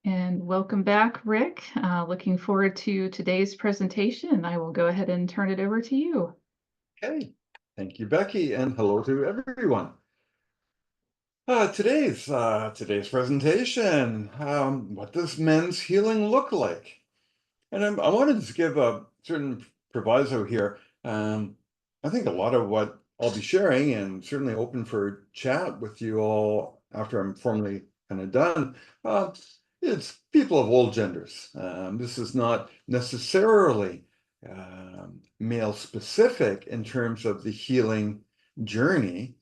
And welcome back, Rick. Looking forward to today's presentation. I will go ahead and turn it over to you. Okay, thank you, Becky, and hello to everyone. Today's presentation. What does men's healing look like? And I wanted to give a certain proviso here. I think a lot of what I'll be sharing, and certainly open for chat with you all after I'm formally kind of done, uh, it's people of all genders. This is not necessarily male specific in terms of the healing journey.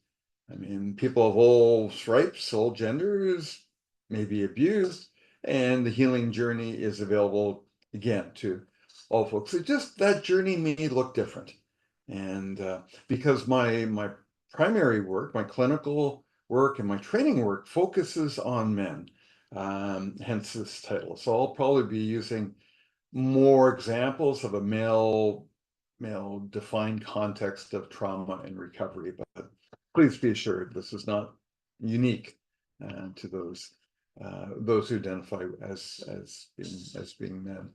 I mean, people of all stripes, all genders may be abused, and the healing journey is available again to all folks. It just that journey may look different, and because my primary work, my clinical work, and my training work focuses on men, hence this title. So I'll probably be using more examples of a male defined context of trauma and recovery, but please be assured this is not unique to those who identify as being men.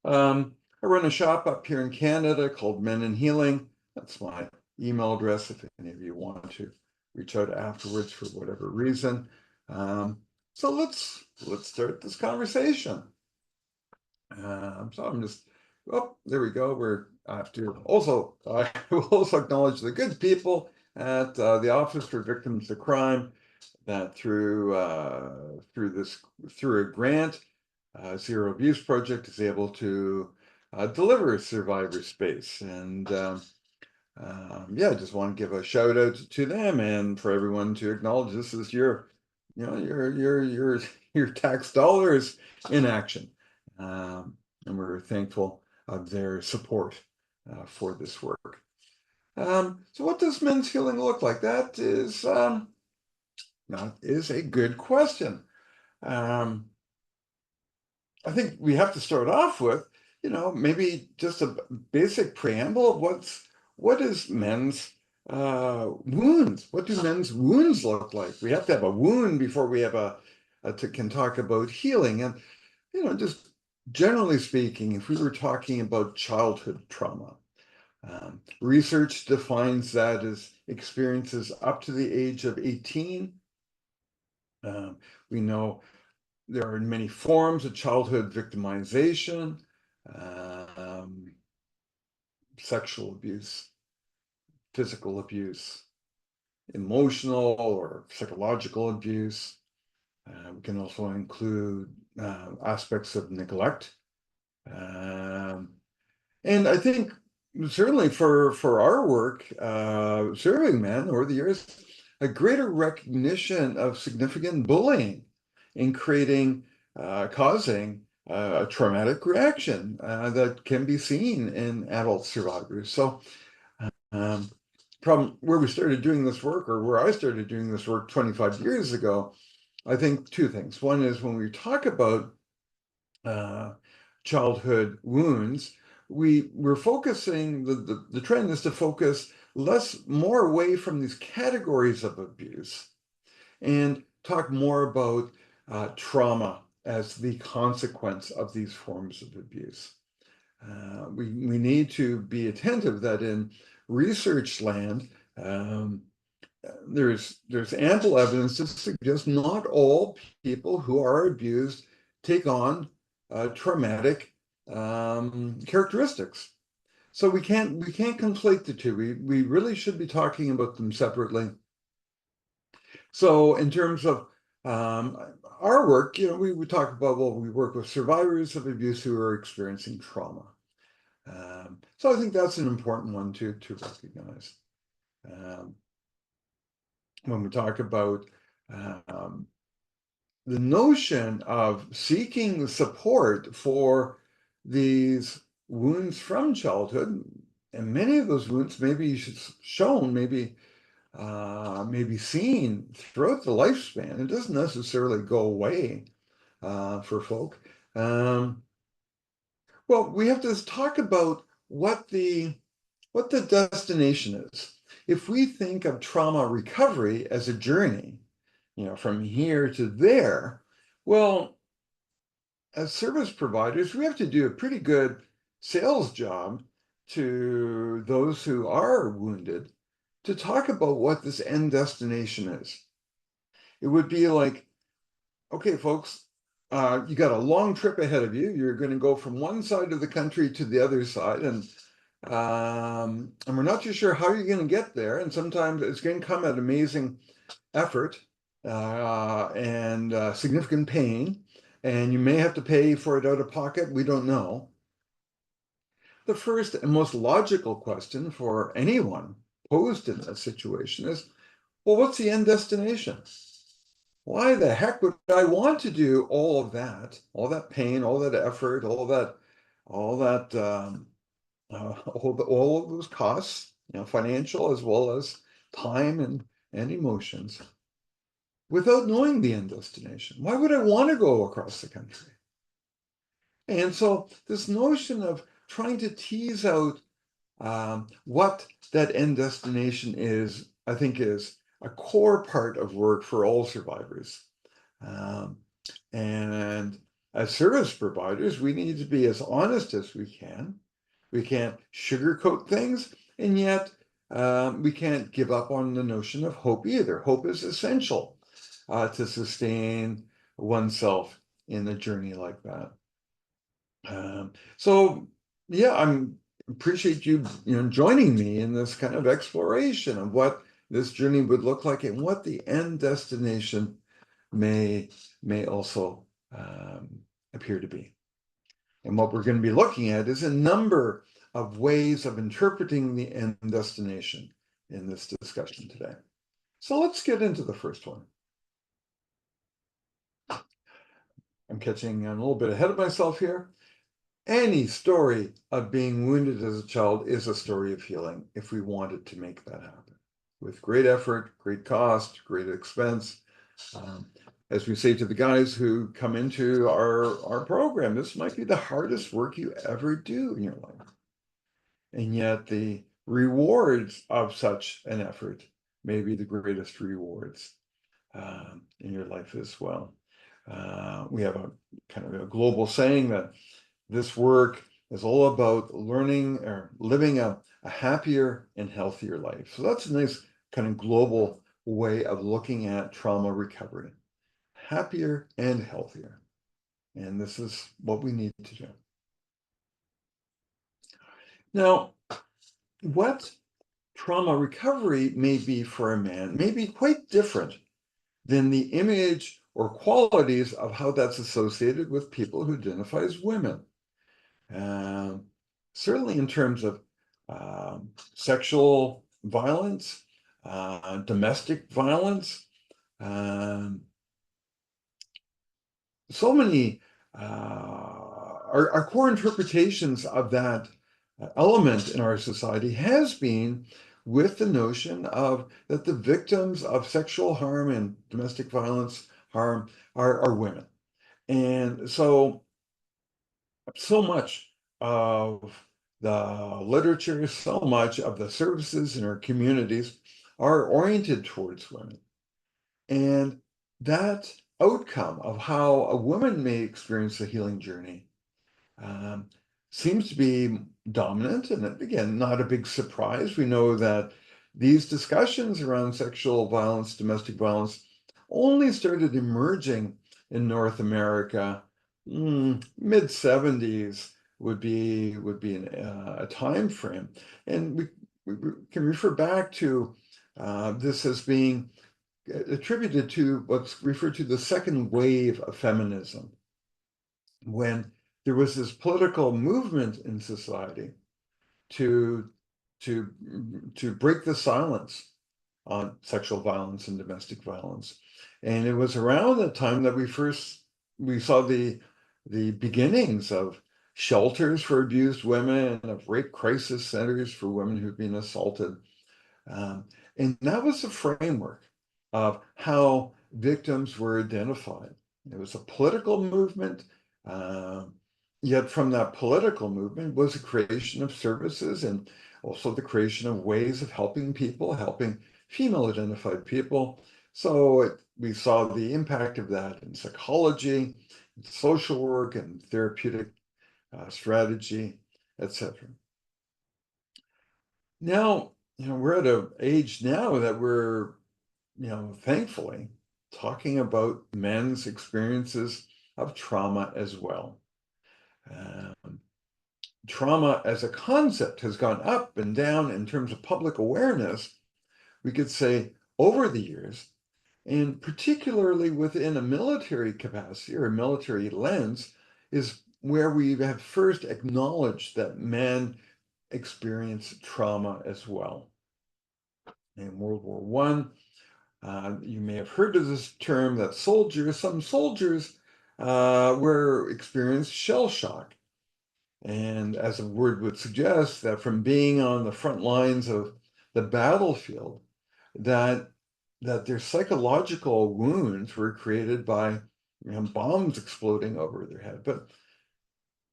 I run a shop up here in Canada called Men in Healing. That's my email address if any of you want to reach out afterwards for whatever reason. So let's start this conversation. So I'm just, oh, there we go. I have to also, I will also acknowledge the good people at the Office for Victims of Crime that through a grant, Zero Abuse Project is able to deliver survivor space. And yeah, I just want to give a shout out to them and for everyone to acknowledge this is your tax dollars in action. And we're thankful of their support for this work. So what does men's healing look like? That is a good question. I think we have to start off with, maybe just a basic preamble of what is men's wounds? What do men's wounds look like? We have to have a wound before we have can talk about healing. And just generally speaking, if we were talking about childhood trauma, research defines that as experiences up to the age of 18. We know there are many forms of childhood victimization, sexual abuse, physical abuse, emotional or psychological abuse. We can also include aspects of neglect. And I think certainly for our work, serving men over the years, a greater recognition of significant bullying in causing a traumatic reaction that can be seen in adult survivors. So from where we started doing this work, or where I started doing this work 25 years ago, I think two things. One is when we talk about childhood wounds, we're focusing, the trend is to focus more away from these categories of abuse and talk more about trauma as the consequence of these forms of abuse. We need to be attentive that in research land, there's ample evidence to suggest not all people who are abused take on traumatic characteristics. So we can't conflate the two. We really should be talking about them separately. So in terms of our work, we would talk about, well, we work with survivors of abuse who are experiencing trauma. So I think that's an important one to recognize. When we talk about the notion of seeking support for these wounds from childhood, and many of those wounds may be shown, maybe seen throughout the lifespan. It doesn't necessarily go away for folk. Well, we have to talk about what the destination is. If we think of trauma recovery as a journey, from here to there, well, as service providers, we have to do a pretty good sales job to those who are wounded to talk about what this end destination is. It would be like, okay, folks, you got a long trip ahead of you. You're going to go from one side of the country to the other side, and we're not too sure how you're going to get there. And sometimes it's going to come at amazing effort and significant pain, and you may have to pay for it out of pocket. We don't know. The first and most logical question for anyone posed in that situation is, well, what's the end destination? Why the heck would I want to do all that pain, all that effort, all of those costs, financial as well as time and emotions, without knowing the end destination? Why would I want to go across the country? And so this notion of trying to tease out what that end destination is, I think, is a core part of work for all survivors. Um, and as service providers, we need to be as honest as we can. We can't sugarcoat things, and yet we can't give up on the notion of hope either. Hope is essential to sustain oneself in a journey like that. So yeah, I'm appreciate you, joining me in this kind of exploration of what this journey would look like and what the end destination may also appear to be. And what we're going to be looking at is a number of ways of interpreting the end destination in this discussion today. So let's get into the first one. I'm catching a little bit ahead of myself here. Any story of being wounded as a child is a story of healing if we wanted to make that happen. With great effort, great cost, great expense. As we say to the guys who come into our program, this might be the hardest work you ever do in your life. And yet the rewards of such an effort may be the greatest rewards in your life as well. We have a kind of a global saying that this work is all about learning or living a happier and healthier life. So that's a nice kind of global way of looking at trauma recovery. Happier and healthier. And this is what we need to do. Now, what trauma recovery may be for a man may be quite different than the image or qualities of how that's associated with people who identify as women. Certainly in terms of sexual violence, domestic violence, so many our core interpretations of that element in our society has been with the notion of that the victims of sexual harm and domestic violence harm are women. And so much of the literature, so much of the services in our communities are oriented towards women. And that outcome of how a woman may experience a healing journey seems to be dominant. And again, not a big surprise. We know that these discussions around sexual violence, domestic violence, only started emerging in North America. Mid 70s would be a time frame, and we can refer back to this as being attributed to what's referred to the second wave of feminism, when there was this political movement in society to break the silence on sexual violence and domestic violence. And it was around that time that we saw the beginnings of shelters for abused women, of rape crisis centers for women who've been assaulted. And that was the framework of how victims were identified. It was a political movement, yet from that political movement was the creation of services and also the creation of ways of helping people, helping female-identified people. So we saw the impact of that in psychology, social work and therapeutic strategy, etc. Now, we're at an age now that we're, thankfully, talking about men's experiences of trauma as well. Um, Trauma as a concept has gone up and down in terms of public awareness, we could say, over the years, and particularly within a military capacity or a military lens, is where we have first acknowledged that men experience trauma as well. In World War One, you may have heard of this term that some soldiers were experienced shell shock. And as the word would suggest, that from being on the front lines of the battlefield, that their psychological wounds were created by bombs exploding over their head. But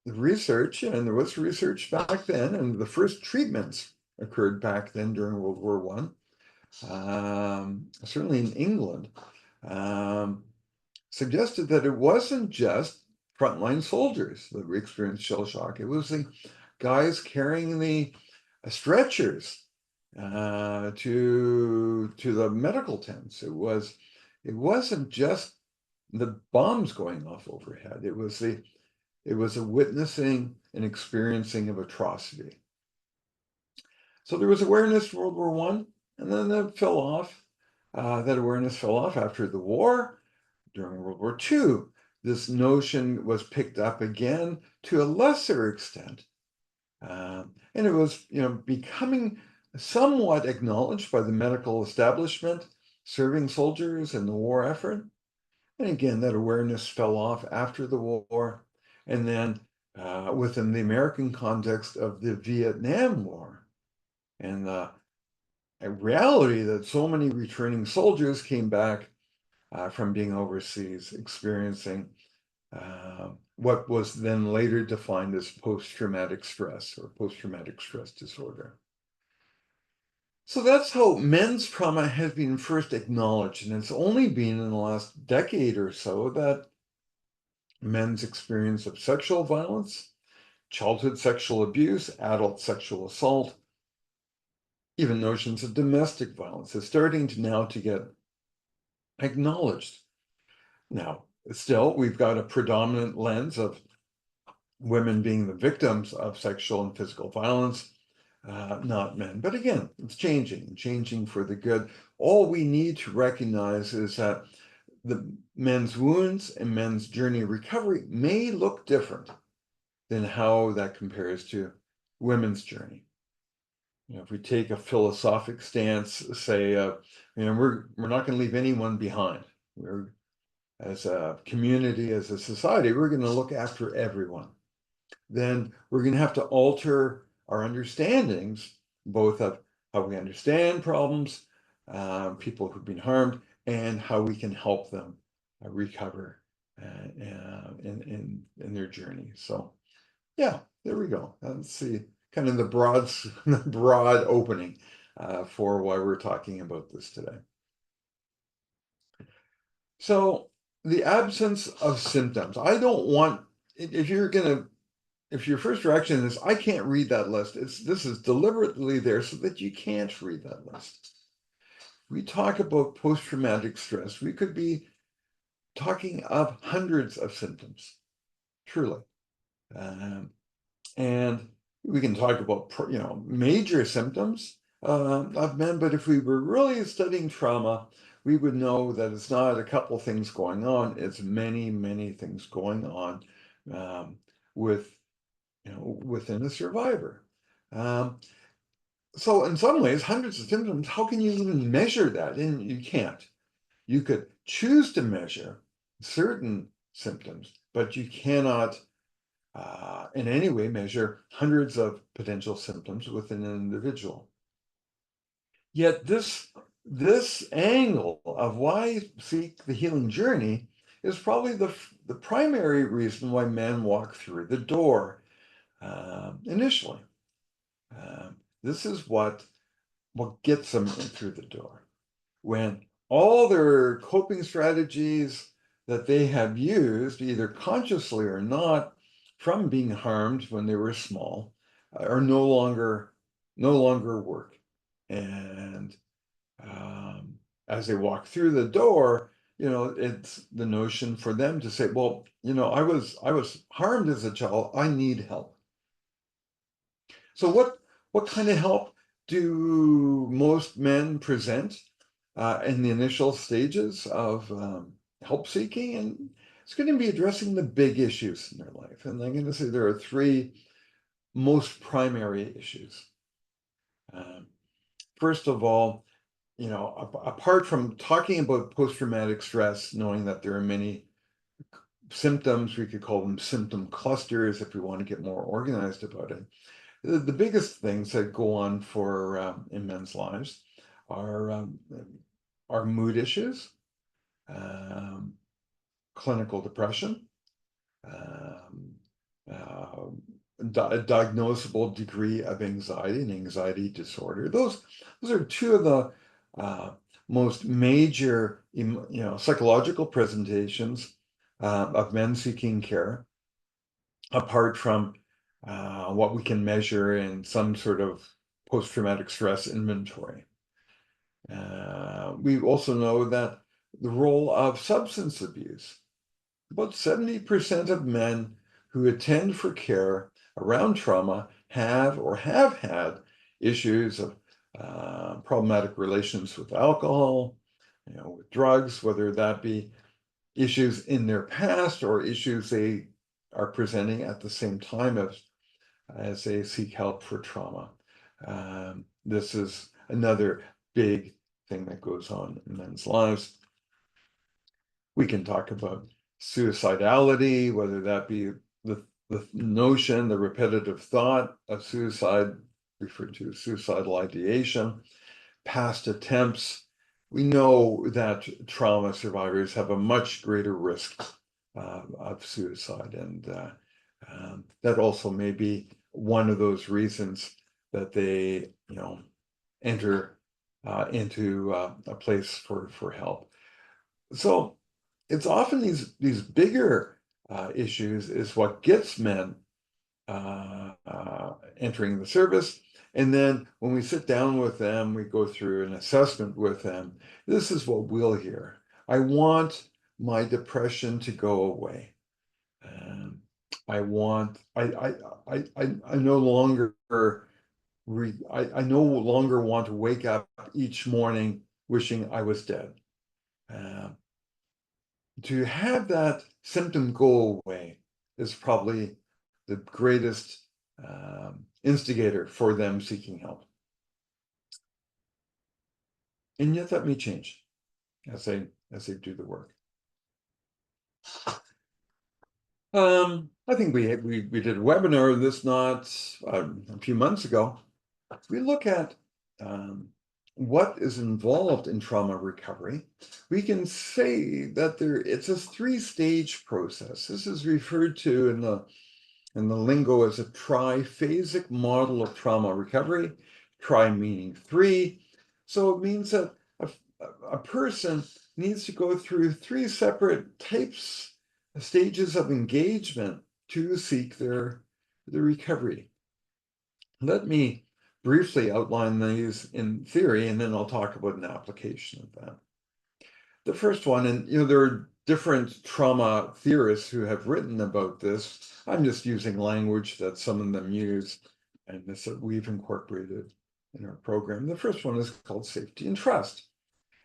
the research, and there was research back then, and the first treatments occurred back then during World War One, certainly in England, um, suggested that it wasn't just frontline soldiers that experienced shell shock. It was the guys carrying the stretchers to the medical tents. It wasn't just the bombs going off overhead. It was a witnessing and experiencing of atrocity. So there was awareness in World War One, and then that fell off. That awareness fell off after the war. During World War II, this notion was picked up again to a lesser extent. And it was, becoming somewhat acknowledged by the medical establishment, serving soldiers in the war effort. And again, that awareness fell off after the war. And then within the American context of the Vietnam War, and the reality that so many returning soldiers came back from being overseas, experiencing what was then later defined as post-traumatic stress or post-traumatic stress disorder. So that's how men's trauma has been first acknowledged, and it's only been in the last decade or so that men's experience of sexual violence, childhood sexual abuse, adult sexual assault, even notions of domestic violence is starting to now to get acknowledged. Now, still, we've got a predominant lens of women being the victims of sexual and physical violence, not men. But again, it's changing for the good. All we need to recognize is that the men's wounds and men's journey of recovery may look different than how that compares to women's journey. If we take a philosophic stance, say, we're not going to leave anyone behind. We're, as a community, as a society, we're going to look after everyone. Then we're going to have to alter our understandings, both of how we understand problems, people who've been harmed, and how we can help them recover in their journey. So, yeah, there we go. Let's see, kind of the broad opening for why we're talking about this today. So, the absence of symptoms. I don't want, if your first reaction is, I can't read that list, this is deliberately there so that you can't read that list. We talk about post-traumatic stress, we could be talking of hundreds of symptoms, truly. And we can talk about, major symptoms of men, but if we were really studying trauma, we would know that it's not a couple things going on, it's many, many things going on within a survivor. So in some ways, hundreds of symptoms, how can you even measure that? And you can't. You could choose to measure certain symptoms, but you cannot in any way measure hundreds of potential symptoms within an individual. Yet this angle of why seek the healing journey is probably the primary reason why men walk through the door initially. This is what gets them in through the door. When all their coping strategies, that they have used, either consciously or not, from being harmed when they were small, are no longer work. And as they walk through the door, it's the notion for them to say, well, I was harmed as a child. I need help. So what kind of help do most men present in the initial stages of help seeking? And it's going to be addressing the big issues in their life. And I'm going to say there are three most primary issues. Um, First of all, apart from talking about post-traumatic stress, knowing that there are many symptoms, we could call them symptom clusters if we want to get more organized about it. The biggest things that go on for in men's lives are mood issues, um, clinical depression, um, uh, a diagnosable degree of anxiety and anxiety disorder. Those are two of the uh, most major, psychological presentations of men seeking care, apart from what we can measure in some sort of post-traumatic stress inventory. We also know that the role of substance abuse. About 70% of men who attend for care around trauma have or have had issues of problematic relations with alcohol, with drugs, whether that be issues in their past or issues they are presenting at the same time as they seek help for trauma. This is another big thing that goes on in men's lives. We can talk about suicidality, whether that be the notion, the repetitive thought of suicide, referred to as suicidal ideation, past attempts. We know that trauma survivors have a much greater risk of suicide, and that also may be one of those reasons that they, enter into a place for help. So it's often these bigger issues is what gets men entering the service. And then when we sit down with them, we go through an assessment with them. This is what we'll hear. I want my depression to go away. Um, I want. I no longer. I no longer want to wake up each morning wishing I was dead. Uh, to have that symptom go away is probably the greatest instigator for them seeking help. And yet that may change as they do the work. I think we did a webinar on this not a few months ago. We look at what is involved in trauma recovery. We can say that it's a three-stage process. This is referred to in the lingo as a triphasic model of trauma recovery. Tri meaning three. So it means that a person needs to go through three separate stages of engagement to seek the recovery. Let me briefly outline these in theory, and then I'll talk about an application of that. The first one, and there are different trauma theorists who have written about this. I'm just using language that some of them use, and this that we've incorporated in our program. The first one is called safety and trust.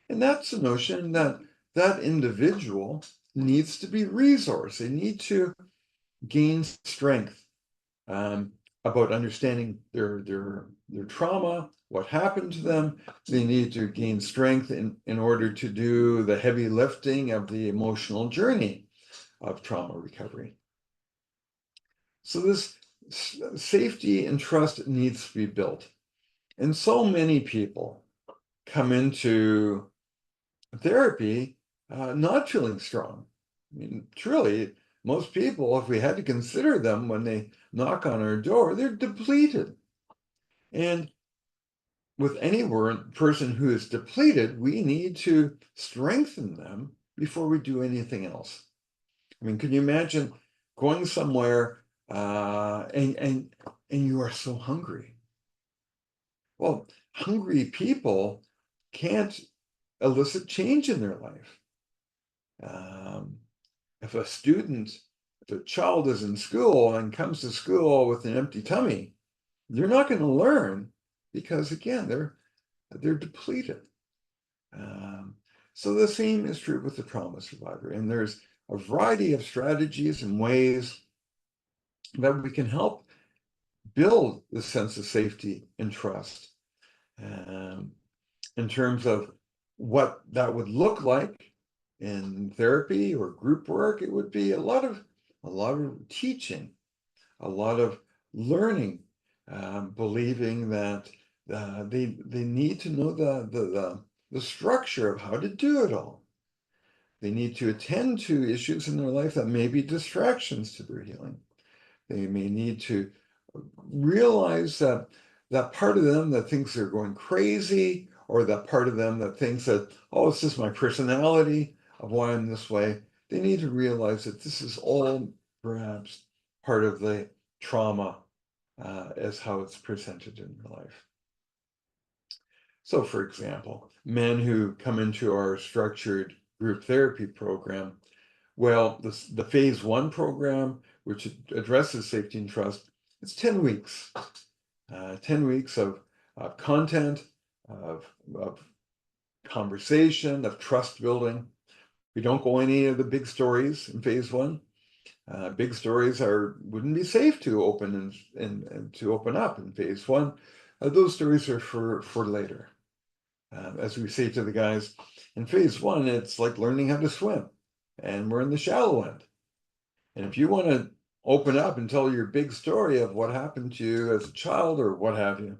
And that's the notion that that individual needs to be resourced. They need to gain strength about understanding their trauma, what happened to them. They need to gain strength in order to do the heavy lifting of the emotional journey of trauma recovery. So this safety and trust needs to be built. And so many people come into therapy not feeling strong. I mean, truly, most people, if we had to consider them when they knock on our door, they're depleted. And with any person who is depleted, we need to strengthen them before we do anything else. I mean, can you imagine going somewhere and you are so hungry? Well, hungry people can't elicit change in their life. Um, if if a child is in school and comes to school with an empty tummy, they're not going to learn because again, they're depleted. Um, so the same is true with the trauma survivor, and there's a variety of strategies and ways that we can help build the sense of safety and trust. Um, in terms of what that would look like in therapy or group work, it would be a lot of teaching, a lot of learning, believing that they need to know the structure of how to do it all. They need to attend to issues in their life that may be distractions to their healing. They may need to realize that that part of them that thinks they're going crazy, or that part of them that thinks that, oh, it's just my personality of why I'm this way. They need to realize that this is all perhaps part of the trauma as how it's presented in your life. So, for example, men who come into our structured group therapy program, well, the phase 1 program, which addresses safety and trust, it's 10 weeks. 10 weeks of content, of conversation, of trust building. We don't go any of the big stories in phase 1. Big stories wouldn't be safe to open and to open up in phase 1. Those stories are for later. As we say to the guys, in phase 1, it's like learning how to swim, and we're in the shallow end. And if you want to open up and tell your big story of what happened to you as a child or what have you,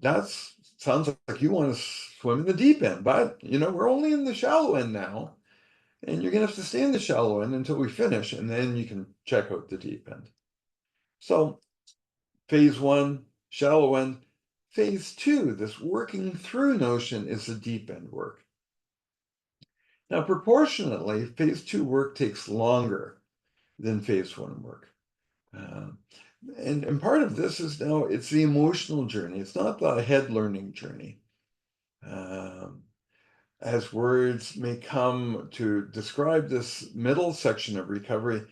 that sounds like you want to swim in the deep end. But, we're only in the shallow end now, and you're going to have to stay in the shallow end until we finish, and then you can check out the deep end. So, phase 1, shallow end. Phase 2, this working through notion, is the deep end work. Now, proportionately, phase 2 work takes longer than phase 1 work. And part of this is now it's the emotional journey. It's not the head learning journey. As words may come to describe this middle section of recovery,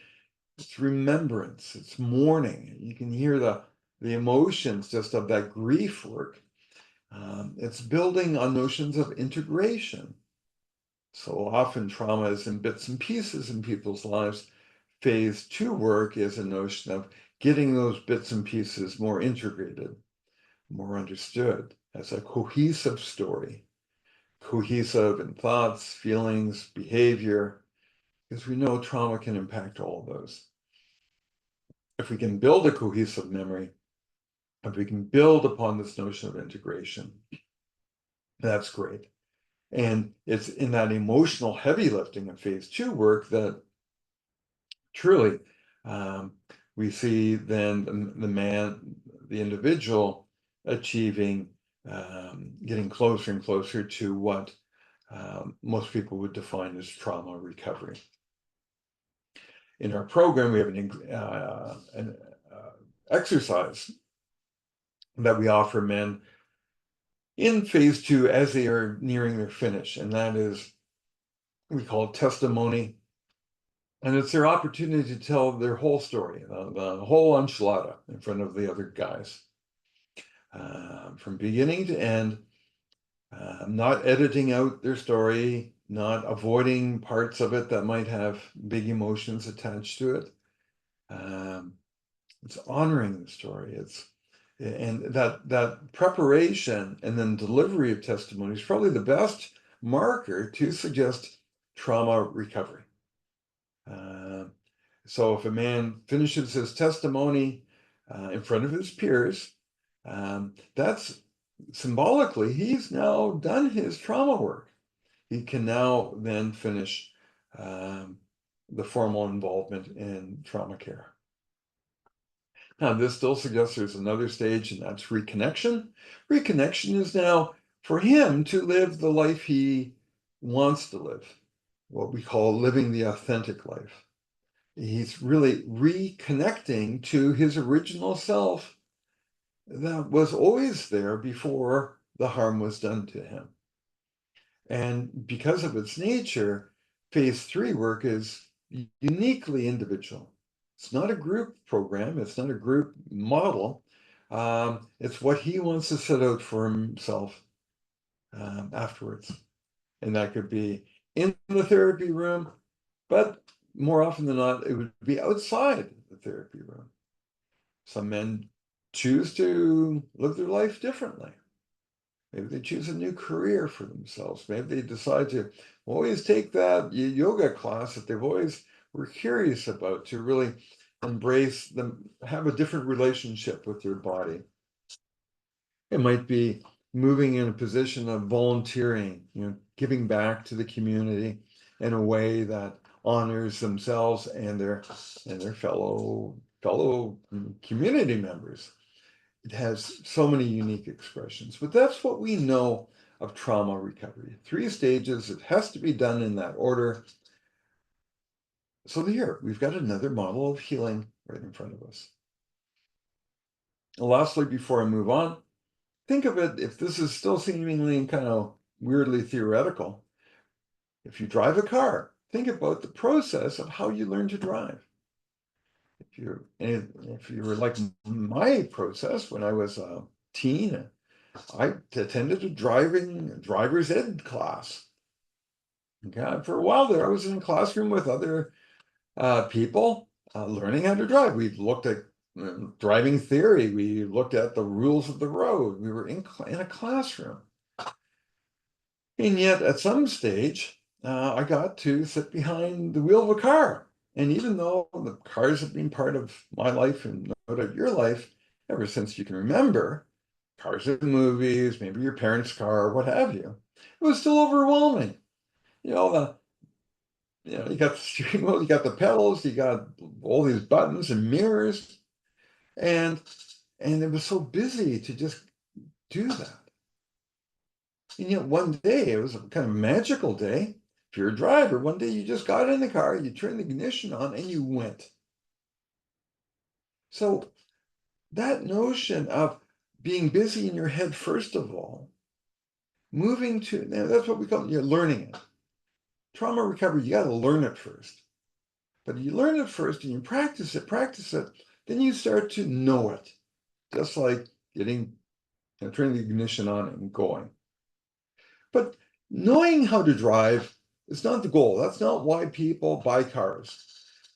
it's remembrance, it's mourning. You can hear the emotions just of that grief work. It's building on notions of integration. So often trauma is in bits and pieces in people's lives. Phase 2 work is a notion of getting those bits and pieces more integrated, more understood as a cohesive story, cohesive in thoughts, feelings, behavior, because we know trauma can impact all of those. If we can build a cohesive memory, if we can build upon this notion of integration, that's great. And it's in that emotional heavy lifting of phase 2 work that truly we see then the individual achieving, getting closer and closer to what most people would define as trauma recovery. In our program, we have an exercise that we offer men in phase 2 as they are nearing their finish, and that is, we call it testimony. And it's their opportunity to tell their whole story, the whole enchilada in front of the other guys, from beginning to end, not editing out their story, not avoiding parts of it that might have big emotions attached to it. It's honoring the story. And that preparation and then delivery of testimony is probably the best marker to suggest trauma recovery. So if a man finishes his testimony in front of his peers, that's symbolically, he's now done his trauma work. He can now then finish the formal involvement in trauma care. Now, this still suggests there's another stage, and that's reconnection. Reconnection is now for him to live the life he wants to live. what we call living the authentic life. He's really reconnecting to his original self that was always there before the harm was done to him. And because of its nature, phase 3 work is uniquely individual. It's not a group program, it's not a group model. It's what he wants to set out for himself afterwards. And that could be in the therapy room, but more often than not, it would be outside the therapy room. Some men choose to live their life differently. Maybe they choose a new career for themselves. Maybe they decide to always take that yoga class that they've always were curious about, to really embrace them, have a different relationship with their body. It might be moving in a position of volunteering, giving back to the community in a way that honors themselves and their fellow community members. It has so many unique expressions, but that's what we know of trauma recovery. 3 stages, it has to be done in that order. So here, we've got another model of healing right in front of us. And lastly, before I move on, think of it, if this is still seemingly kind of weirdly theoretical, if you drive a car, think about the process of how you learn to drive. If you were like my process when I was a teen, I attended a driver's ed class. Okay, for a while there, I was in a classroom with other people learning how to drive. We looked at driving theory. We looked at the rules of the road. We were in a classroom. And yet, at some stage, I got to sit behind the wheel of a car. And even though the cars have been part of my life and no doubt your life ever since you can remember, cars in movies, maybe your parents' car, what have you, it was still overwhelming. You know, you got the steering wheel, you got the pedals, you got all these buttons and mirrors, and it was so busy to just do that. And yet one day, it was a kind of magical day. If you're a driver, one day you just got in the car, you turned the ignition on, and you went. So that notion of being busy in your head, first of all, moving to, that's what we call it, you're learning it. Trauma recovery, you got to learn it first. But you learn it first and you practice it, then you start to know it. Just like turning the ignition on and going. But knowing how to drive is not the goal. That's not why people buy cars.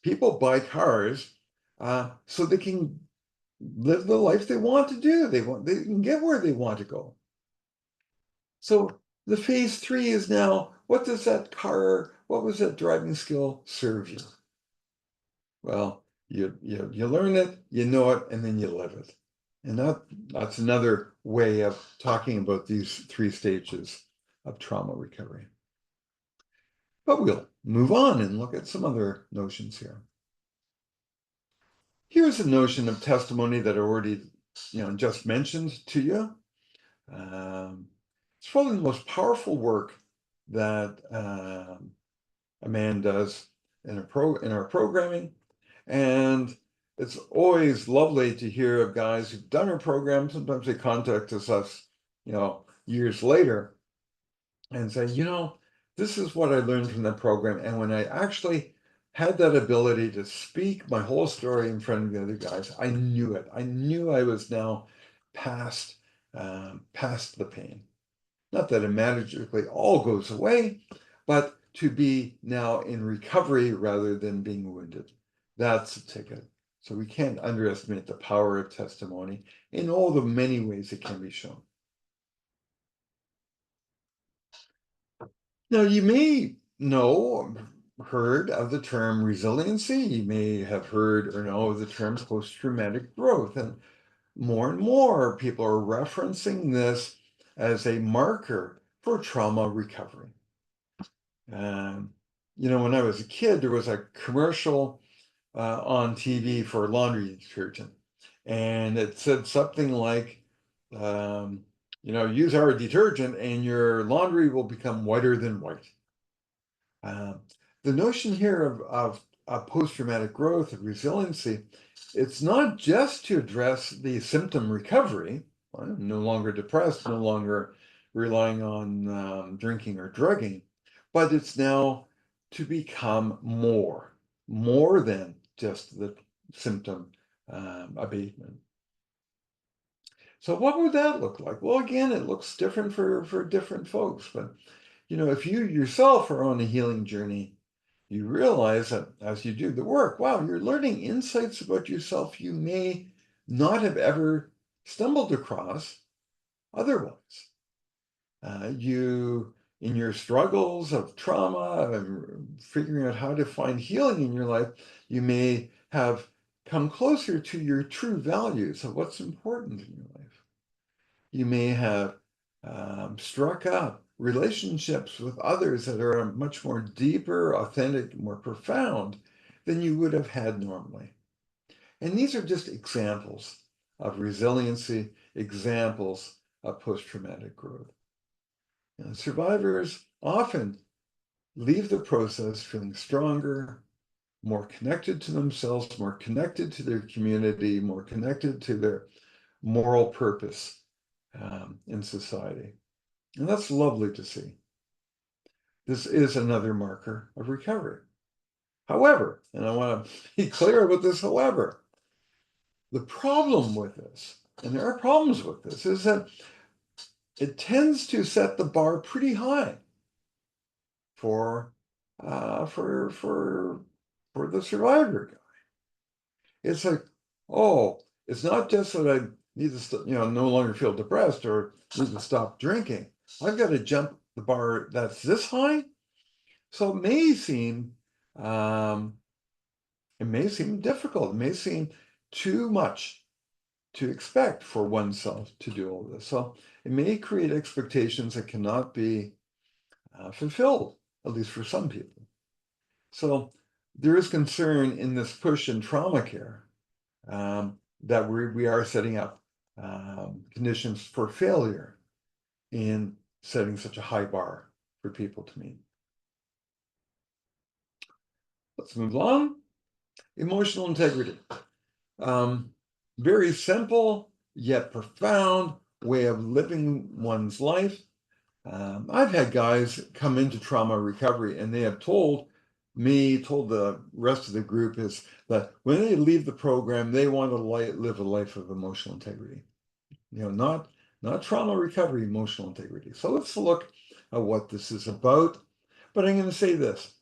People buy cars so they can live the life they want to do. They can get where they want to go. So the phase 3 is now, what was that driving skill serve you? Well, you learn it, you know it, and then you live it. And that's another way of talking about these 3 stages of trauma recovery. But we'll move on and look at some other notions here. Here's a notion of testimony that I already just mentioned to you. It's probably the most powerful work that a man does in our programming. And it's always lovely to hear of guys who've done our program. Sometimes they contact us, years later and say, this is what I learned from that program. And when I actually had that ability to speak my whole story in front of the other guys, I knew it. I knew I was now past the pain. Not that it magically all goes away, but to be now in recovery rather than being wounded. That's a ticket. So we can't underestimate the power of testimony in all the many ways it can be shown. Now, you may heard of the term resiliency. You may have heard or know of the term post-traumatic growth. And more people are referencing this as a marker for trauma recovery. When I was a kid, there was a commercial on TV for laundry detergent. And it said something like, use our detergent and your laundry will become whiter than white. Um, the notion here of post-traumatic growth, of resiliency, it's not just to address the symptom recovery, well, no longer depressed, no longer relying on drinking or drugging, but it's now to become more than just the symptom abatement. So what would that look like? Well, again, it looks different for different folks, but if you yourself are on a healing journey, you realize that as you do the work, wow, you're learning insights about yourself you may not have ever stumbled across otherwise. In your struggles of trauma and figuring out how to find healing in your life, you may have come closer to your true values of what's important in your life. You may have struck up relationships with others that are much more deeper, authentic, more profound than you would have had normally. And these are just examples of resiliency, examples of post-traumatic growth. Survivors often leave the process feeling stronger, more connected to themselves, more connected to their community, more connected to their moral purpose in society. And that's lovely to see. This is another marker of recovery. However, and I want to be clear about this, however, the problem with this, and there are problems with this, is that it tends to set the bar pretty high for for the survivor guy. It's like, oh, it's not just that I need to no longer feel depressed or need to stop drinking. I've got to jump the bar that's this high. So it may seem difficult. It may seem too much to expect for oneself to do all this. So it may create expectations that cannot be fulfilled, at least for some people. So there is concern in this push in trauma care that we are setting up conditions for failure in setting such a high bar for people to meet. Let's move on. Emotional integrity. Very simple yet profound way of living one's life. I've had guys come into trauma recovery and they have told the rest of the group is that when they leave the program, they want to live a life of emotional integrity. Not trauma recovery, emotional integrity. So let's look at what this is about. But I'm going to say this.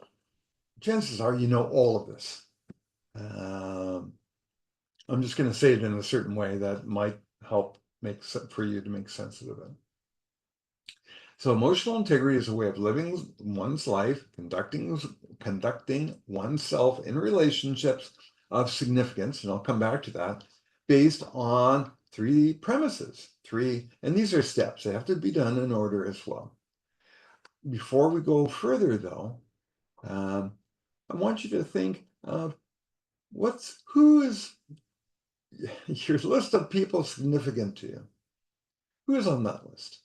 Chances are you know all of this. I'm just going to say it in a certain way that might help for you to make sense of it. So emotional integrity is a way of living one's life, conducting oneself in relationships of significance, and I'll come back to that, based on three premises. And these are steps. They have to be done in order as well. Before we go further, though, I want you to think of who is your list of people significant to you. Who is on that list?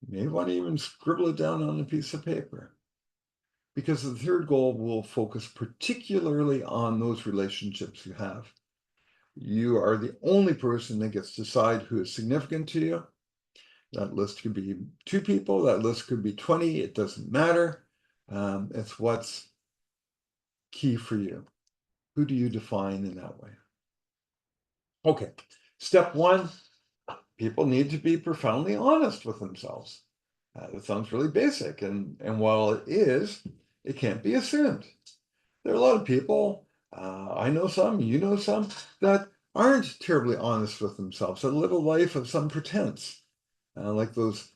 You may want to even scribble it down on a piece of paper. Because the third goal will focus particularly on those relationships you have. You are the only person that gets to decide who is significant to you. That list could be 2 people, that list could be 20, it doesn't matter. It's what's key for you. Who do you define in that way? Okay, step 1, people need to be profoundly honest with themselves. That sounds really basic, and while it is, it can't be assumed. There are a lot of people, I know some, you know some, that aren't terribly honest with themselves, that live a life of some pretense. Like those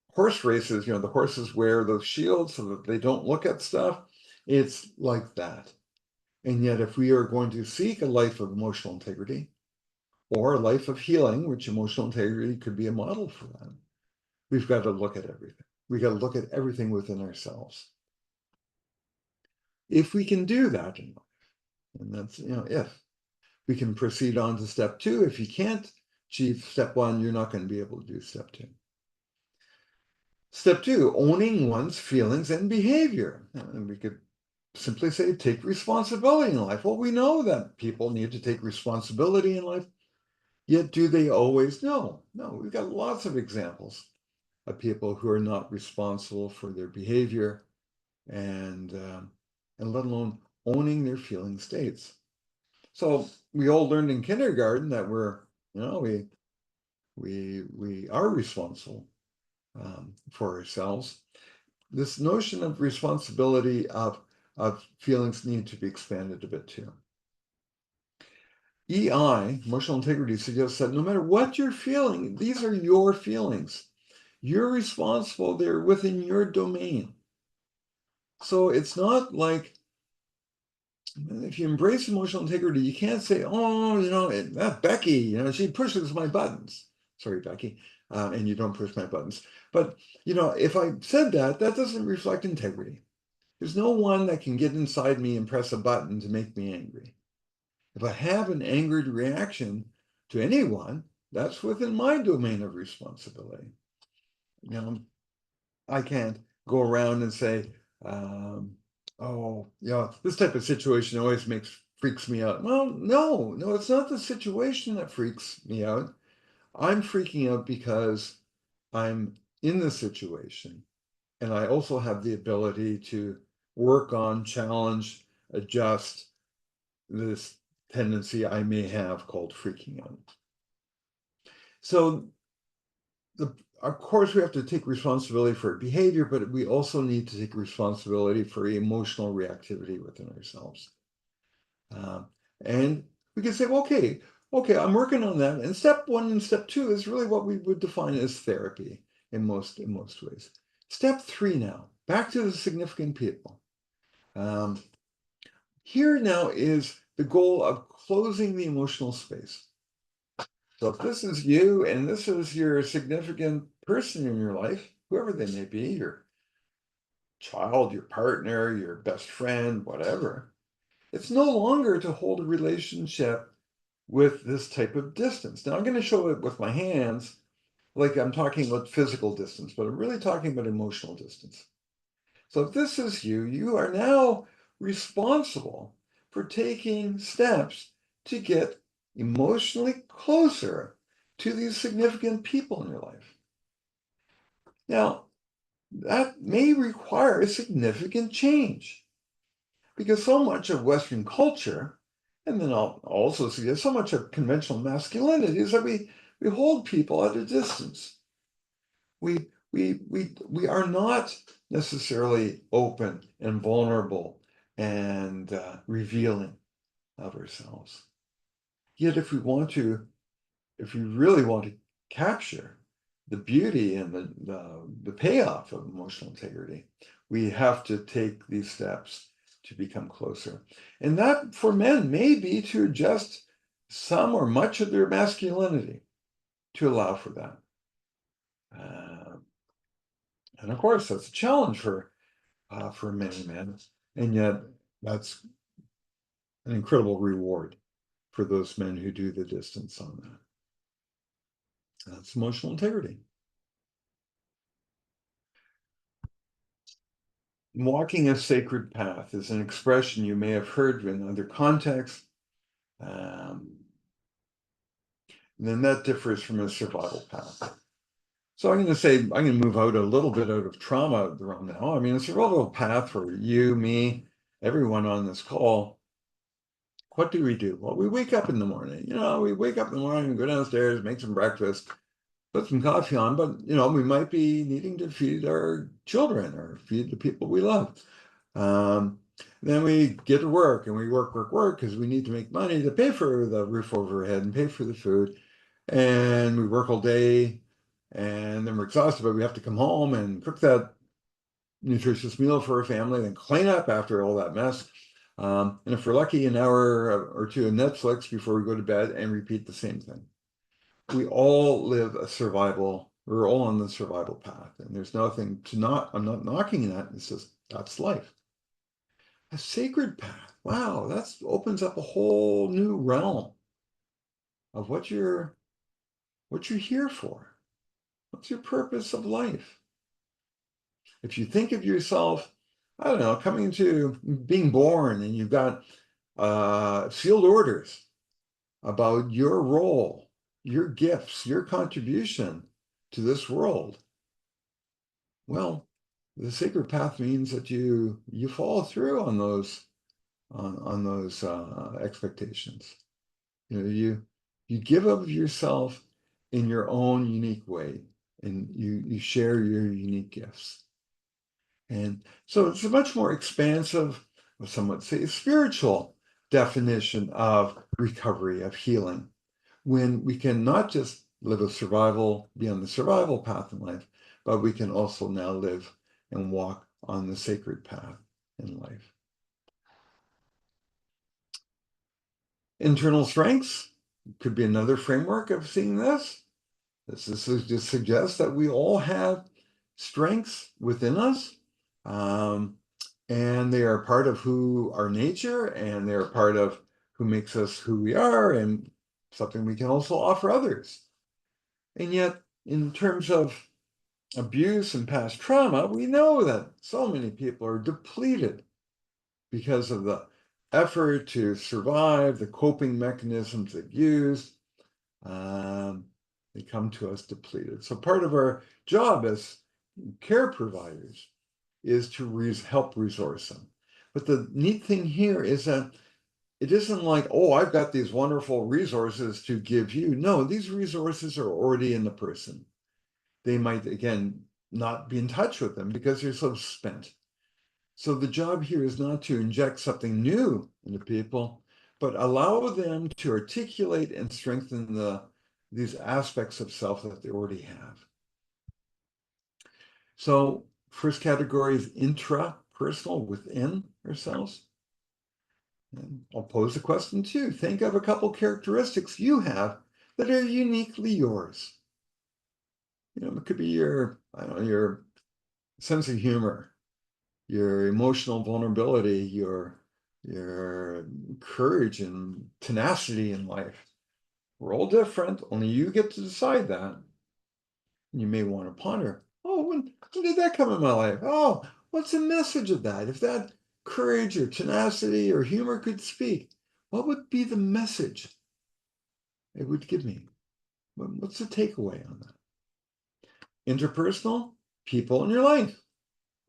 horse races, the horses wear those shields so that they don't look at stuff. It's like that. And yet, if we are going to seek a life of emotional integrity, or a life of healing, which emotional integrity could be a model for that, we've got to look at everything. We've got to look at everything within ourselves. If we can do that in life, and that's, if we can proceed on to step 2. If you can't achieve step 1, you're not going to be able to do step 2. Step two, owning one's feelings and behavior. And we could simply say, take responsibility in life. Well, we know that people need to take responsibility in life, yet do they always? No, no. We've got lots of examples of people who are not responsible for their behavior and let alone owning their feeling states. So we all learned in kindergarten that we are responsible for ourselves. This notion of responsibility of feelings need to be expanded a bit too. EI, emotional integrity, suggests that no matter what you're feeling, these are your feelings. You're responsible, they're within your domain. So it's not like if you embrace emotional integrity, you can't say, oh, that Becky, she pushes my buttons. Sorry, Becky, and you don't push my buttons. But, if I said that, that doesn't reflect integrity. There's no one that can get inside me and press a button to make me angry. If I have an angered reaction to anyone, that's within my domain of responsibility. I can't go around and say, oh, this type of situation always freaks me out. Well, no, it's not the situation that freaks me out. I'm freaking out because I'm in the situation. And I also have the ability to work on, challenge, adjust this tendency I may have called freaking out. So of course, we have to take responsibility for behavior, but we also need to take responsibility for emotional reactivity within ourselves. And we can say, well, okay, I'm working on that. And step one and step two is really what we would define as therapy in most ways. Step three now, back to the significant people. Here now is the goal of closing the emotional space. So if this is you and this is your significant person in your life, whoever they may be, your child, your partner, your best friend, whatever, it's no longer to hold a relationship with this type of distance. Now I'm going to show it with my hands, like I'm talking about physical distance, but I'm really talking about emotional distance. So if this is you, you are now responsible for taking steps to get emotionally closer to these significant people in your life. Now, that may require a significant change because so much of Western culture, and then I'll also suggest so much of conventional masculinity, is that we hold people at a distance. We are not necessarily open and vulnerable and revealing of ourselves. Yet if we really want to capture the beauty and the payoff of emotional integrity, we have to take these steps to become closer. And that for men may be to adjust some or much of their masculinity to allow for that. And of course, that's a challenge for many men, and yet that's an incredible reward for those men who do the distance on that. That's emotional integrity. Walking a sacred path is an expression you may have heard in other contexts. Then that differs from a survival path. So I'm going to move out a little bit out of trauma realm now. I mean, a survival path for you, me, everyone on this call. What do we do? Well, we wake up in the morning. We wake up in the morning, go downstairs, make some breakfast, put some coffee on, but we might be needing to feed our children or feed the people we love. Then we get to work and we work because we need to make money to pay for the roof over our head and pay for the food. And we work all day and then we're exhausted, but we have to come home and cook that nutritious meal for our family, then clean up after all that mess. And if we're lucky, an hour or two of Netflix before we go to bed and repeat the same thing. We all live we're all on the survival path. And there's nothing I'm not knocking that. It's just, that's life. A sacred path. Wow, that opens up a whole new realm of what you're here for. What's your purpose of life? If you think of yourself, I don't know, coming to being born and you've got sealed orders about your role, your gifts, your contribution to this world, well, the sacred path means that you follow through on those expectations. You give of yourself in your own unique way, and you share your unique gifts. And so it's a much more expansive, some would say, spiritual definition of recovery, of healing, when we can not just live a survival, be on the survival path in life, but we can also now live and walk on the sacred path in life. Internal strengths could be another framework of seeing this. This just suggests that we all have strengths within us, and they are part of who our nature, and they're part of who makes us who we are, and something we can also offer others. And yet, in terms of abuse and past trauma, we know that so many people are depleted because of the effort to survive, the coping mechanisms they've used. They come to us depleted. So part of our job as care providers is to help resource them. But the neat thing here is that it isn't like, oh, I've got these wonderful resources to give you. No, these resources are already in the person. They might, again, not be in touch with them because they're so spent. So the job here is not to inject something new into people, but allow them to articulate and strengthen these aspects of self that they already have. So first category is intrapersonal, within ourselves. And I'll pose the question too. Think of a couple characteristics you have that are uniquely yours. It could be your, I don't know, your sense of humor, your emotional vulnerability, your courage and tenacity in life. We're all different. Only you get to decide that. You may want to ponder, oh, when did that come in my life? Oh, what's the message of that? If that courage or tenacity or humor could speak, what would be the message it would give me? What's the takeaway on that? Interpersonal, people in your life.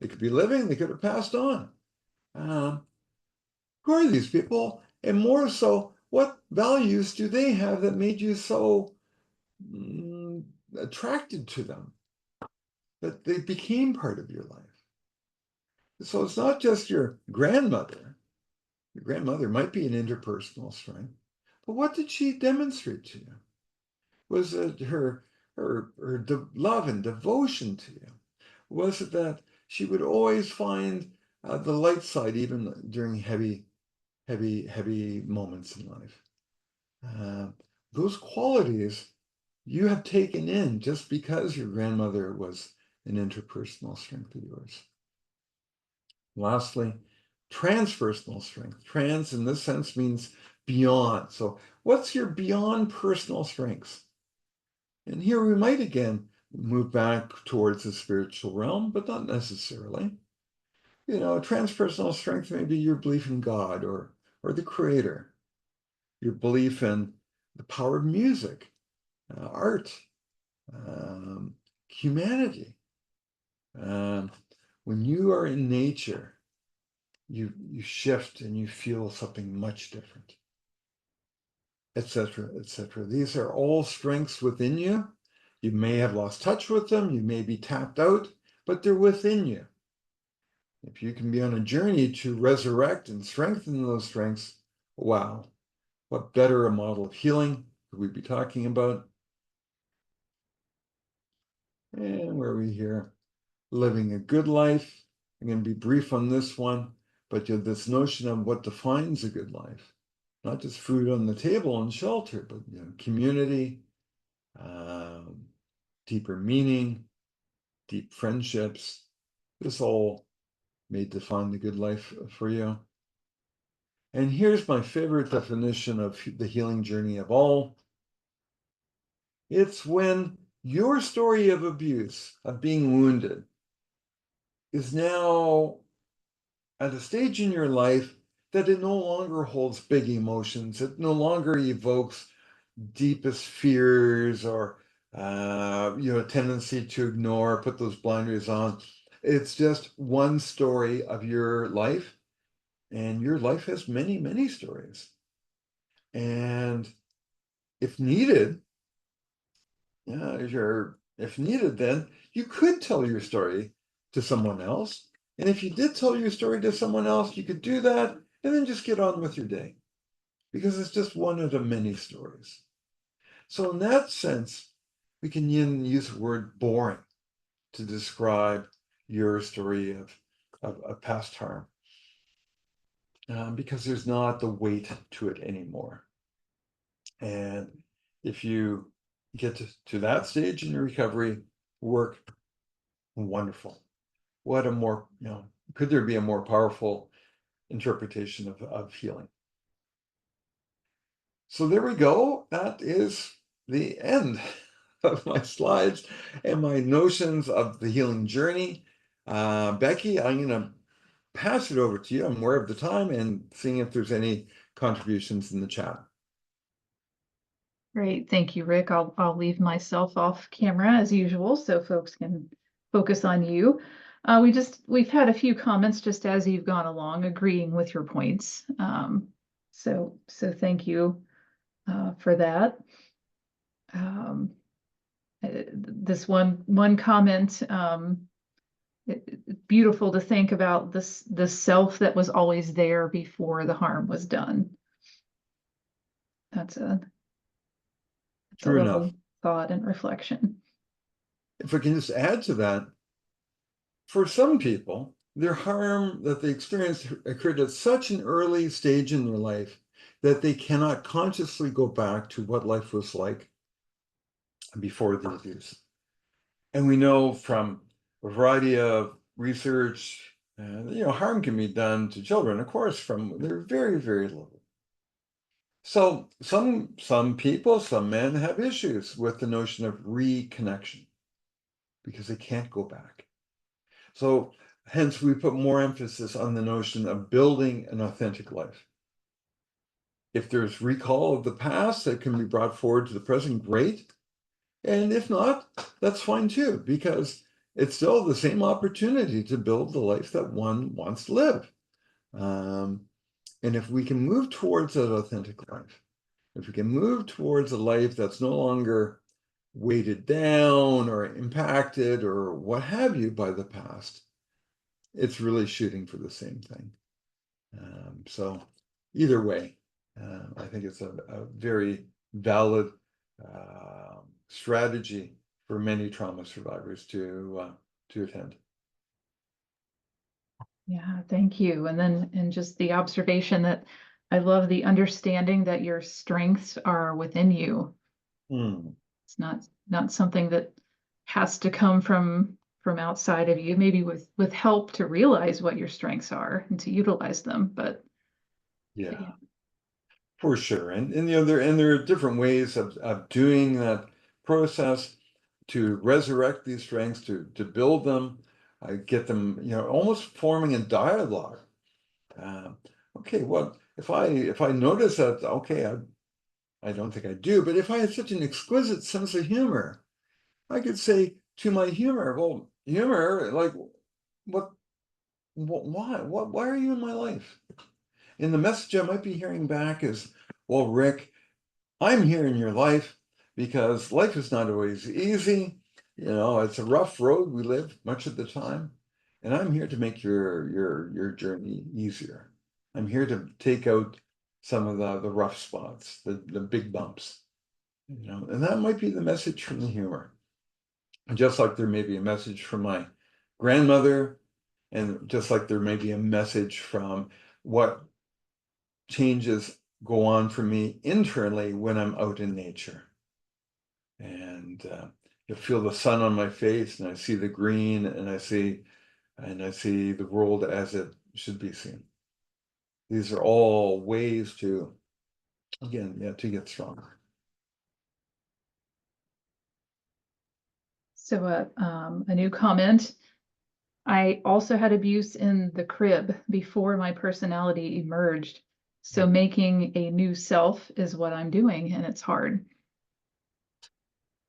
They could be living, they could have passed on. Who are these people? And more so, what values do they have that made you so attracted to them, that they became part of your life? So it's not just your grandmother. Your grandmother might be an interpersonal strength, but what did she demonstrate to you? Was it her love and devotion to you? Was it that she would always find the light side even during heavy moments in life? Those qualities you have taken in just because your grandmother was an interpersonal strength of yours. Lastly, transpersonal strength. Trans in this sense means beyond. So what's your beyond personal strengths? And here we might again move back towards the spiritual realm, but not necessarily. Transpersonal strength may be your belief in God or the Creator, your belief in the power of music, art, humanity. When you are in nature, you shift and you feel something much different, etc., etc. These are all strengths within you. You may have lost touch with them, you may be tapped out, but they're within you. If you can be on a journey to resurrect and strengthen those strengths, wow, what better a model of healing could we be talking about? And where are we here? Living a good life. I'm going to be brief on this one, but this notion of what defines a good life, not just food on the table and shelter, but community, deeper meaning, deep friendships. This all may define the good life for you. And here's my favorite definition of the healing journey of all. It's when your story of abuse, of being wounded, is now at a stage in your life that it no longer holds big emotions. It no longer evokes deepest fears or tendency to ignore, put those blinders on. It's just one story of your life, and your life has many, many stories. And if needed, if needed, then you could tell your story to someone else. And if you did tell your story to someone else, you could do that and then just get on with your day, because it's just one of the many stories. So in that sense, we can use the word boring to describe your story of past harm, because there's not the weight to it anymore. And if you get to that stage in your recovery, work, wonderful. What a more, could there be a more powerful interpretation of healing? So there we go. That is the end of my slides and my notions of the healing journey. Becky, I'm going to pass it over to you. I'm aware of the time and seeing if there's any contributions in the chat. Great, thank you, Rick. I'll leave myself off camera as usual so folks can focus on you. We've had a few comments just as you've gone along, agreeing with your points. So thank you for that. This one comment, beautiful to think about the self that was always there before the harm was done. That's a True enough. lovely thought and reflection. If I can just add to that, for some people, their harm that they experienced occurred at such an early stage in their life that they cannot consciously go back to what life was like before the abuse. And we know from a variety of research, harm can be done to children, of course, from they're very, very little. So some people, some men have issues with the notion of reconnection because they can't go back. So hence we put more emphasis on the notion of building an authentic life. If there's recall of the past that can be brought forward to the present, great. And if not, that's fine too, because it's still the same opportunity to build the life that one wants to live. And if we can move towards that authentic life, if we can move towards a life that's no longer weighted down or impacted or what have you by the past, it's really shooting for the same thing. So either way, I think it's a very valid strategy for many trauma survivors to attend. Yeah, thank you. And just the observation that I love the understanding that your strengths are within you. It's not something that has to come from outside of you, maybe with help to realize what your strengths are and to utilize them. But yeah. For sure. And there are different ways of doing that process to resurrect these strengths, to build them, get them, almost forming a dialogue. Okay, well, if I notice that, okay, I don't think I do, but if I had such an exquisite sense of humor, I could say to my humor, well, humor, like, why are you in my life? And the message I might be hearing back is, well, Rick, I'm here in your life because life is not always easy. It's a rough road we live much of the time. And I'm here to make your journey easier. I'm here to take out some of the rough spots, the big bumps. And that might be the message from the humor. Just like there may be a message from my grandmother, and just like there may be a message from what changes go on for me internally when I'm out in nature. And you feel the sun on my face, and I see the green, and I see the world as it should be seen. These are all ways to, again, to get stronger. so a new comment. I also had abuse in the crib before my personality emerged. So making a new self is what I'm doing, and it's hard.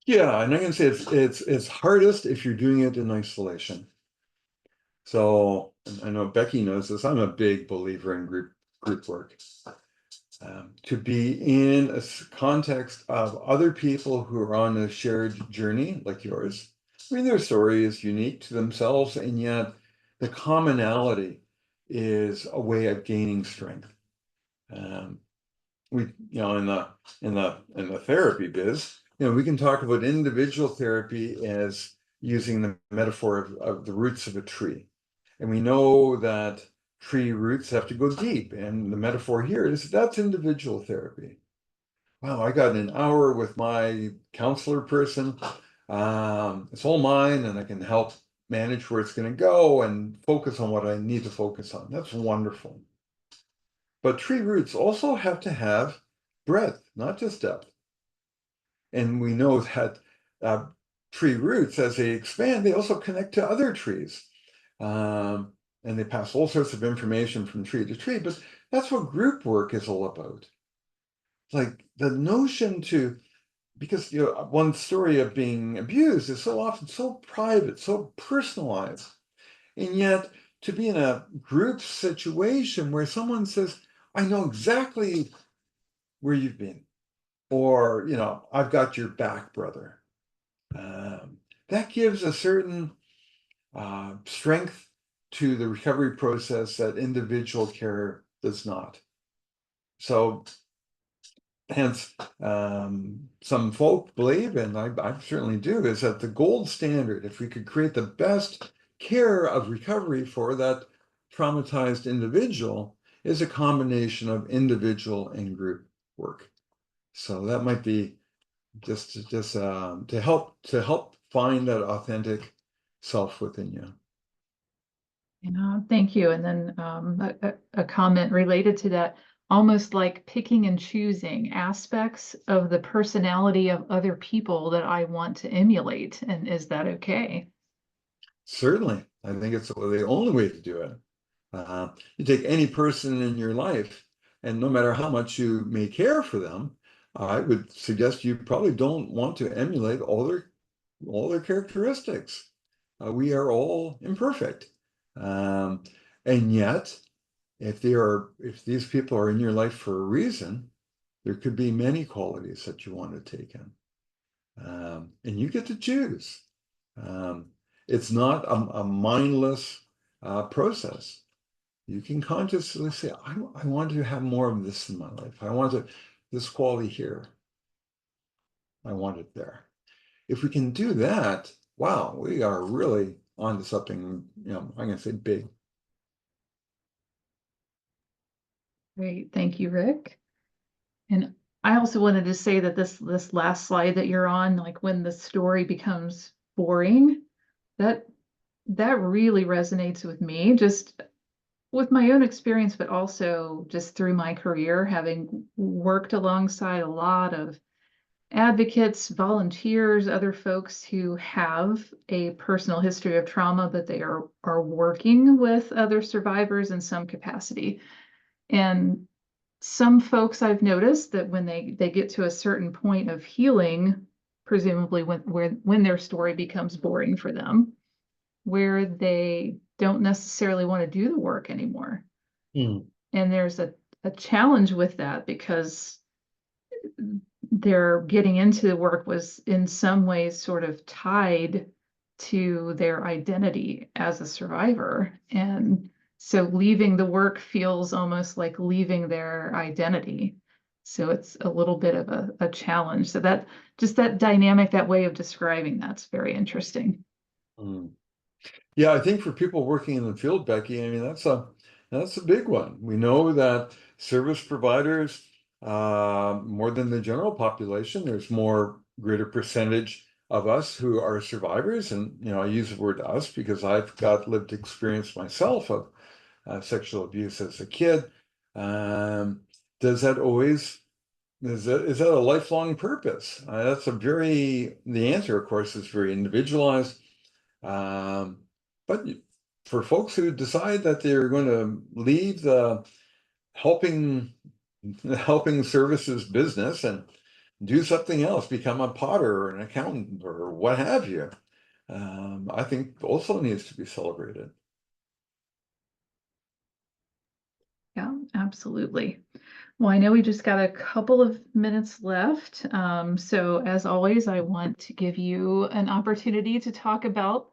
Yeah, and I'm gonna say it's hardest if you're doing it in isolation. So I know Becky knows this. I'm a big believer in group work. To be in a context of other people who are on a shared journey like yours. I mean, their story is unique to themselves, and yet the commonality is a way of gaining strength. Um, we, in the therapy biz, we can talk about individual therapy as using the metaphor of the roots of a tree. And we know that tree roots have to go deep. And the metaphor here is that's individual therapy. Wow, I got an hour with my counselor person. It's all mine, and I can help manage where it's going to go and focus on what I need to focus on. That's wonderful. But tree roots also have to have breadth, not just depth. And we know that tree roots, as they expand, they also connect to other trees. Um, and they pass all sorts of information from tree to tree. But that's what group work is all about. Like the notion to, because one story of being abused is so often so private, so personalized. And yet to be in a group situation where someone says, I know exactly where you've been, or, I've got your back, brother. That gives a certain strength to the recovery process that individual care does not. So hence, some folk believe, and I certainly do, is that the gold standard, if we could create the best care of recovery for that traumatized individual, is a combination of individual and group work. So that might be just to help find that authentic self within you. Thank you. And then a comment related to that, almost like picking and choosing aspects of the personality of other people that I want to emulate. And is that okay? Certainly, I think it's the only way to do it. You take any person in your life, and no matter how much you may care for them, I would suggest you probably don't want to emulate all their characteristics. We are all imperfect, and yet, if these people are in your life for a reason, there could be many qualities that you want to take in, and you get to choose. Um, it's not a mindless process. You can consciously say, I want to have more of this in my life. I want this quality here. I want it there. If we can do that, wow, we are really onto something, I'm going to say big. Great. Thank you, Rick. And I also wanted to say that this last slide that you're on, like when the story becomes boring, that that really resonates with me, just with my own experience, but also just through my career, having worked alongside a lot of advocates, volunteers, other folks who have a personal history of trauma, but they are working with other survivors in some capacity. And some folks I've noticed that when they get to a certain point of healing, presumably when their story becomes boring for them, where they don't necessarily want to do the work anymore. Mm. And there's a challenge with that because their getting into the work was in some ways sort of tied to their identity as a survivor. And so leaving the work feels almost like leaving their identity. So it's a little bit of a challenge. So that just that dynamic, that way of describing that's very interesting. Mm. Yeah, I think for people working in the field, Becky, I mean, that's a big one. We know that service providers, more than the general population, there's more greater percentage of us who are survivors. And, I use the word us because I've got lived experience myself of sexual abuse as a kid. Um, does that always, is that a lifelong purpose? The answer, of course, is very individualized. Um, but for folks who decide that they're going to leave the helping services business and do something else, become a potter or an accountant or what have you, I think also needs to be celebrated. Yeah, absolutely. Well, I know we just got a couple of minutes left. So as always, I want to give you an opportunity to talk about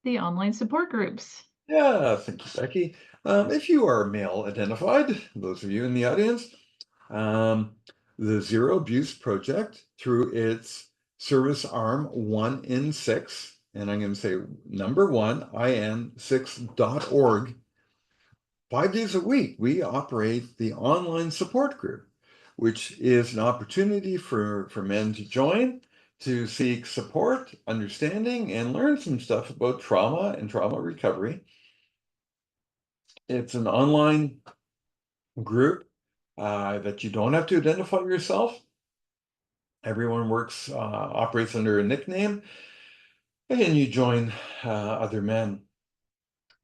the online support groups. Yeah, thank you, Becky. If you are male identified, those of you in the audience, um, the Zero Abuse Project, through its service arm 1 in 6, and I'm going to say number 1, in6.org, 5 days a week, we operate the online support group, which is an opportunity for men to join to seek support, understanding, and learn some stuff about trauma and trauma recovery. It's an online group that you don't have to identify yourself. Everyone operates under a nickname, and you join other men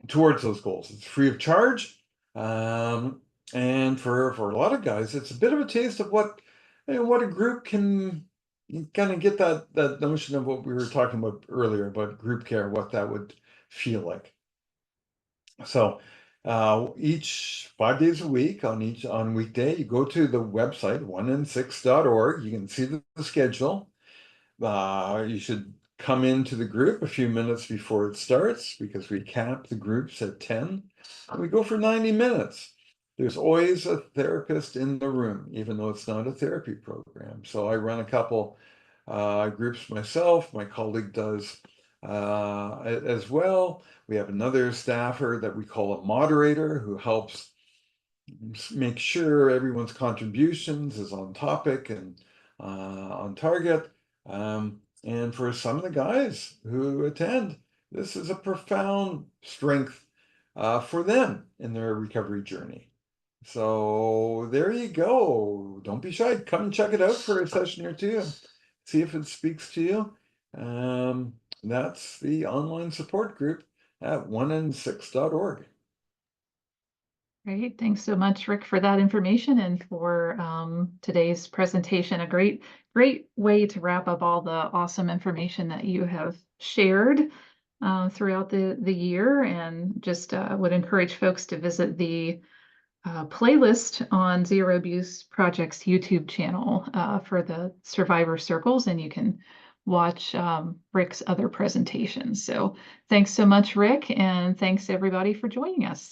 towards those goals. It's free of charge. And for a lot of guys, it's a bit of a taste of what a group can. You kind of get that notion of what we were talking about earlier about group care, what that would feel like. So each 5 days a week on weekday, you go to the website 1in6.org. You can see the schedule. You should come into the group a few minutes before it starts because we cap the groups at 10. And we go for 90 minutes. There's always a therapist in the room, even though it's not a therapy program. So I run a couple groups myself. My colleague does as well. We have another staffer that we call a moderator who helps make sure everyone's contributions is on topic and on target. And for some of the guys who attend, this is a profound strength for them in their recovery journey. So there you go. Don't be shy. Come and check it out for a session or two. See if it speaks to you. That's the online support group at 1in6.org. Great. Thanks so much, Rick, for that information and for today's presentation. A great way to wrap up all the awesome information that you have shared throughout the year, and just would encourage folks to visit the playlist on Zero Abuse Project's YouTube channel for the Survivor Circles, and you can watch Rick's other presentations. So thanks so much, Rick, and thanks everybody for joining us.